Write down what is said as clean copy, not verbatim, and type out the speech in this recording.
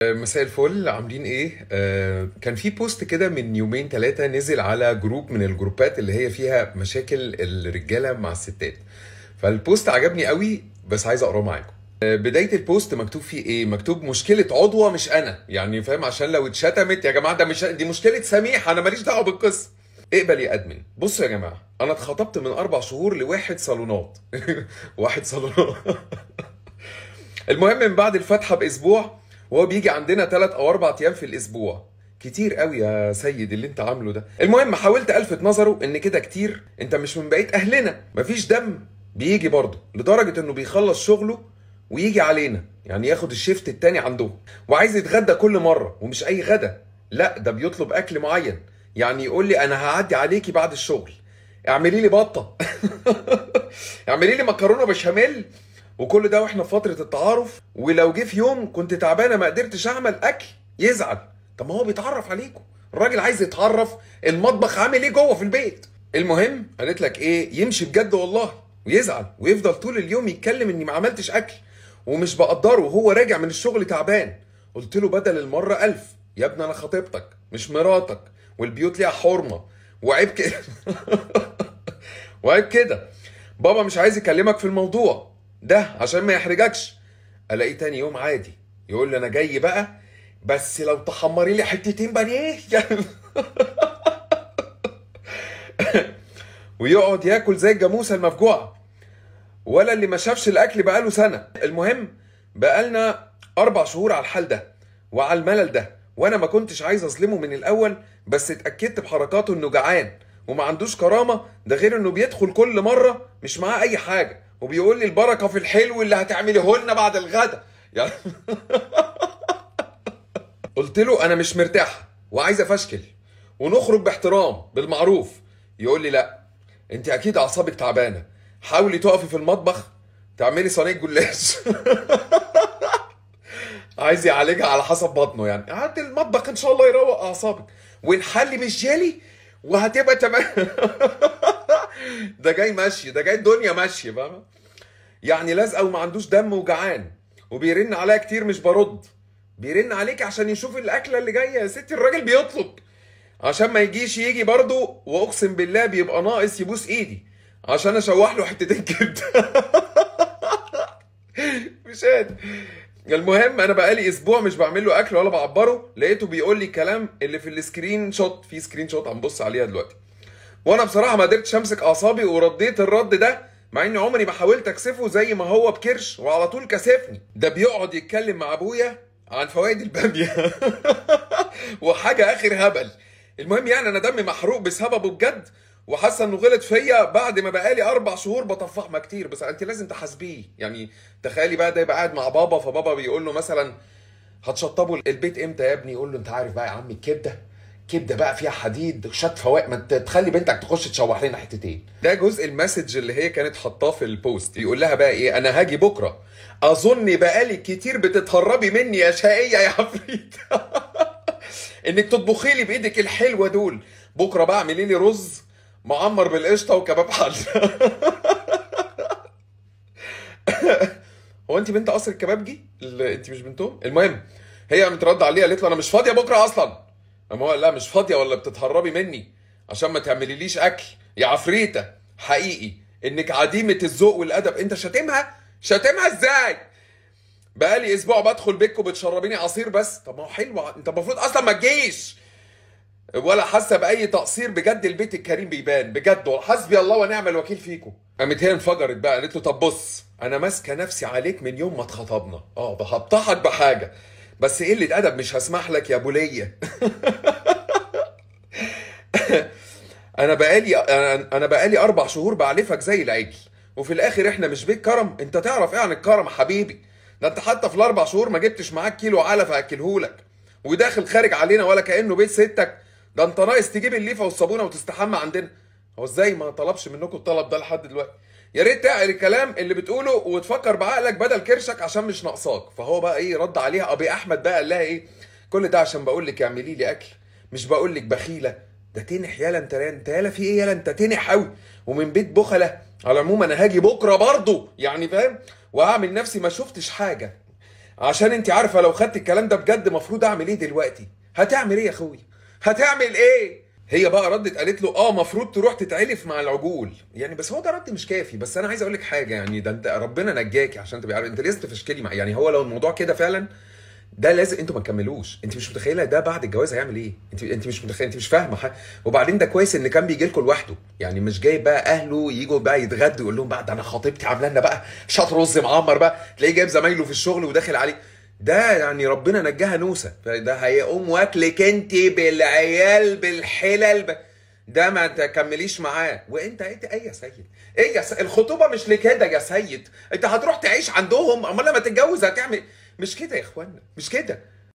مساء الفل، عاملين ايه؟ كان في بوست كده من يومين ثلاثة نزل على جروب من الجروبات اللي هي فيها مشاكل الرجالة مع الستات. فالبوست عجبني قوي، بس عايز اقراه معاكم. بداية البوست مكتوب فيه ايه؟ مكتوب مشكلة عضوة مش انا، يعني فاهم؟ عشان لو اتشتمت يا جماعة ده مش دي مشكلة سميح، انا ماليش دعوة بالقصة. اقبل يا ادمن. بصوا يا جماعة، انا اتخطبت من 4 شهور لواحد صالونات. واحد صالونات. المهم من بعد الفاتحه باسبوع، وهو بيجي عندنا 3 او 4 ايام في الاسبوع. كتير قوي يا سيد اللي انت عامله ده. المهم حاولت الفت نظره ان كده كتير، انت مش من بقيه اهلنا، مفيش دم. بيجي برضه لدرجه انه بيخلص شغله ويجي علينا، يعني ياخد الشيفت التاني عندهم، وعايز يتغدى كل مره، ومش اي غدا، لا ده بيطلب اكل معين. يعني يقول لي انا هعدي عليكي بعد الشغل، اعملي لي بطه. اعملي لي مكرونه بشاميل. وكل ده واحنا في فتره التعارف، ولو جه في يوم كنت تعبانه ما قدرتش اعمل اكل يزعل. طب ما هو بيتعرف عليكم، الراجل عايز يتعرف المطبخ عامل ايه جوه في البيت. المهم قالت لك ايه، يمشي بجد والله ويزعل ويفضل طول اليوم يتكلم اني ما عملتش اكل ومش بقدره وهو راجع من الشغل تعبان. قلت له بدل المره 1000، يا ابني انا خطيبتك مش مراتك، والبيوت ليها حرمه، وعيب كده. وعيب كده. بابا مش عايز يكلمك في الموضوع ده عشان ما يحرجكش. الاقيه تاني يوم عادي يقول لي انا جاي بقى، بس لو تحمري لي حتتين بانيه. ويقعد ياكل زي الجاموسه المفجوعه، ولا اللي ما شافش الاكل بقاله سنه. المهم بقالنا 4 شهور على الحال ده وعلى الملل ده، وانا ما كنتش عايز اظلمه من الاول، بس اتاكدت بحركاته انه جعان وما عندوش كرامه. ده غير انه بيدخل كل مره مش معاه اي حاجه، وبيقول لي البركه في الحلو اللي هتعمله لنا بعد الغدا يعني. قلت له انا مش مرتاحه وعايز افشكل ونخرج باحترام بالمعروف. يقول لي لا، انت اكيد اعصابك تعبانه، حاولي تقفي في المطبخ تعملي صينيه جلاش. عايز يعالجها على حسب بطنه، يعني هات المطبخ ان شاء الله يروق اعصابك، ونحلي بالجيلي وهتبقى تمام. ده جاي ماشي، ده جاي الدنيا ماشيه، فاهم؟ يعني لازقه وما عندوش دم وجعان، وبيرن عليا كتير مش برد. بيرن عليك عشان يشوف الاكله اللي جايه يا ستي، الراجل بيطلب عشان ما يجيش يجي برضه، واقسم بالله بيبقى ناقص يبوس ايدي عشان اشوح له حتتين كبده. مش قادر. المهم انا بقالي اسبوع مش بعمل له اكل ولا بعبره، لقيته بيقول لي الكلام اللي في السكرين شوت، في سكرين شوت هنبص عليها دلوقتي. وانا بصراحه ما قدرتش امسك اعصابي ورديت الرد ده، مع اني عمري ما حاولت اكسفه زي ما هو بكرش وعلى طول كسفني. ده بيقعد يتكلم مع ابويا عن فوائد الباميه. وحاجه اخر هبل. المهم يعني انا دمي محروق بسببه بجد، وحاسه انه غلط فيا بعد ما بقالي 4 شهور بطفح ما كتير، بس انت لازم تحاسبيه. يعني تخيلي بقى ده يبقى قاعد مع بابا، فبابا بيقول له مثلا هتشطبوا البيت امتى يا ابني؟ يقول له انت عارف بقى يا عم الكبده بقى فيها حديد شات فوائد، ما تخلي بنتك تخش تشوح لنا حتتين. ده جزء المسج اللي هي كانت حطاه في البوست. يقول لها بقى ايه، انا هاجي بكره، اظن بقالي كتير بتتهربي مني يا شقيه يا عفريت. انك تطبخي لي بايدك الحلوه دول. بكره بقى اعملي لي رز معمر بالقشطه وكباب حل. هو انت بنت قصر الكبابجي؟ انت مش بنتهم؟ المهم هي قامت رد عليها قالت له انا مش فاضيه بكره اصلا. اما هو قال لها مش فاضيه ولا بتتهربي مني عشان ما تعمليليش اكل يا عفريته؟ حقيقي انك عديمه الذوق والادب. انت شاتمها؟ شاتمها ازاي؟ بقالي اسبوع بدخل بيتكم بتشربيني عصير بس. طب ما هو حلو، انت المفروض اصلا ما تجيش ولا حاسه باي تقصير. بجد البيت الكريم بيبان بجد، وحسبي الله ونعم الوكيل فيكم. قامت هي انفجرت بقى، قالت له طب بص، انا ماسكه نفسي عليك من يوم ما اتخطبنا، هبطحك بحاجه، بس قله ادب مش هسمح لك يا ابو ليا. انا بقالي 4 شهور بعلفك زي العجل، وفي الاخر احنا مش بيت كرم. انت تعرف ايه عن الكرم يا حبيبي؟ ده انت حتى في ال4 شهور ما جبتش معاك كيلو علف اكلهولك، وداخل خارج علينا ولا كانه بيت ستك. ده انت ناقص تجيب الليفه والصابونه وتستحمى عندنا. هو ازاي ما طلبش منكم الطلب ده لحد دلوقتي؟ يا ريت تعقل الكلام اللي بتقوله وتفكر بعقلك بدل كرشك عشان مش ناقصاك. فهو بقى ايه رد عليها ابي احمد بقى، قال لها ايه، كل ده عشان بقول لك اعملي لي اكل، مش بقول لك بخيله. ده تنح يالا انت يالا في ايه يالا، انت تنح قوي ومن بيت بخله. على العموم انا هاجي بكره برضه، يعني فاهم، وهعمل نفسي ما شفتش حاجه. عشان انت عارفه لو خدت الكلام ده بجد المفروض اعمل ايه دلوقتي. هتعمل ايه يا اخويا؟ هتعمل ايه؟ هي بقى ردت قالت له اه مفروض تروح تتعلف مع العجول يعني. بس هو ده رد مش كافي. بس انا عايز اقول لك حاجه يعني، ده انت ربنا نجاكي عشان تبقى عارف انت لازم تفشكلي مع يعني. هو لو الموضوع كده فعلا ده لازم انتوا ما تكملوش. انت مش متخيله ده بعد الجواز هيعمل ايه. انت مش متخيله، انت مش فاهمه حاجه. وبعدين ده كويس ان كان بيجي لكم لوحده يعني، مش جاي بقى اهله يجوا بقى يتغدوا يقول لهم بقى ده انا خطيبتي عامله لنا بقى شاط رز معمر بقى، تلاقيه جايب زمايله في الشغل وداخل عليه. ده يعني ربنا نجاها نوسه، فده هيقوم واكلك انت بالعيال بالحلل ده ما تكمليش معاه. وانت ايه يا سيد؟ ايه يا سيد؟ الخطوبه مش لكده يا سيد. انت هتروح تعيش عندهم، امال لما تتجوز هتعمل؟ مش كده يا اخوانا، مش كده.